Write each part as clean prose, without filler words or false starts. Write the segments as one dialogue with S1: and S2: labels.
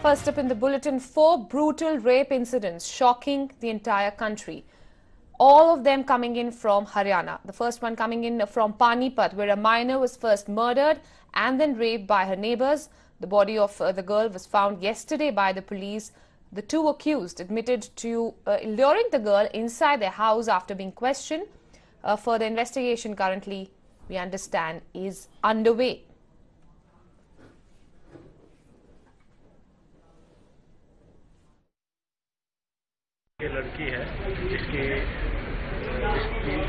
S1: First up in the bulletin, 4 brutal rape incidents shocking the entire country. All of them coming in from Haryana. The first one coming in from Panipat, where a minor was first murdered and then raped by her neighbors. The body of the girl was found yesterday by the police. The two accused admitted to luring the girl inside their house after being questioned. Further investigation currently, we understand, is underway.
S2: ये लड़की है जिसकी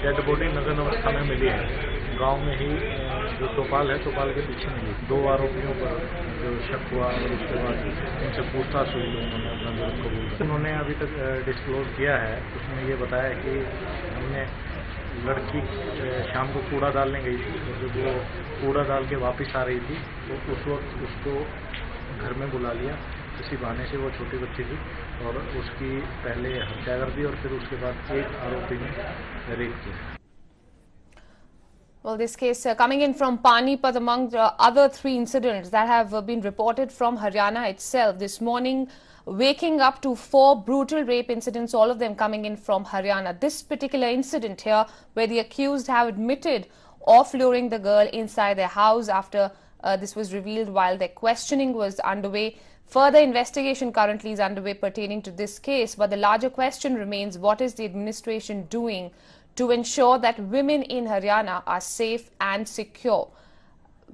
S2: dead body नग्न अवस्था में मिली है। गांव में ही जो टोपाल है, टोपाल के पीछे मिली। 2 आरोपियों पर जो शक हुआ और उसके बाद उनसे पूछताछ हुई, उन्होंने अपना जुर्म कबूल किया। उन्होंने अभी तक डिस्क्लोज किया है। उसने ये बताया कि हमने लड़की शाम को कूड़ा डालने गई थी, और जब वो कूड़ा डाल के वापस आ रही थी तो उस वक्त उसको घर में बुला लिया। इसी बहाने से वो छोटी बच्ची थी और उसकी पहले हत्या कर दी और फिर उसके बाद एक आरोपी ने रेप किया।
S1: Well, this case coming in from Panipat among the other 3 incidents that have been reported from Haryana itself this morning, waking up to 4 brutal rape incidents, all of them coming in from Haryana. This particular incident here, where the accused have admitted of luring the girl inside their house after this was revealed while their questioning was underway. Further investigation currently is underway pertaining to this case, but the larger question remains, what is the administration doing to ensure that women in Haryana are safe and secure?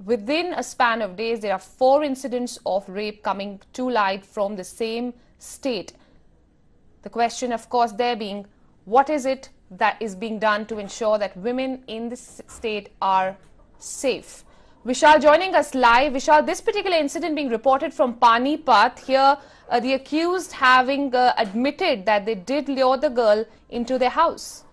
S1: Within a span of days, there are 4 incidents of rape coming to light from the same state. The question, of course, there being, what is it that is being done to ensure that women in this state are safe? Vishal joining us live. Vishal, this particular incident being reported from Panipat, here the accused having admitted that they did lure the girl into their house.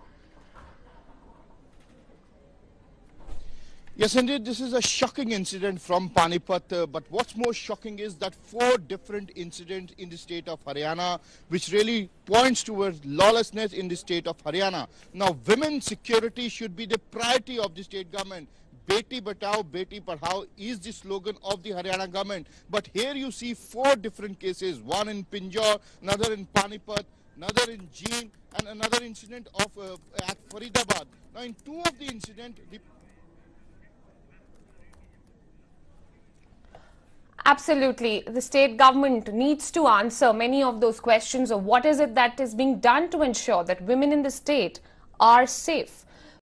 S3: Yes, indeed, this is a shocking incident from Panipat, but what's more shocking is that 4 different incidents in the state of Haryana, which really points towards lawlessness in the state of Haryana. Now, women's security should be the priority of the state government. Beti Batao, Beti Padhao is the slogan of the Haryana government. But here you see 4 different cases, one in Pinjore, another in Panipat, another in Jeend, and another incident of at Faridabad. Now, in 2 of the incidents,
S1: Absolutely. The state government needs to answer many of those questions of what is it that is being done to ensure that women in the state are safe.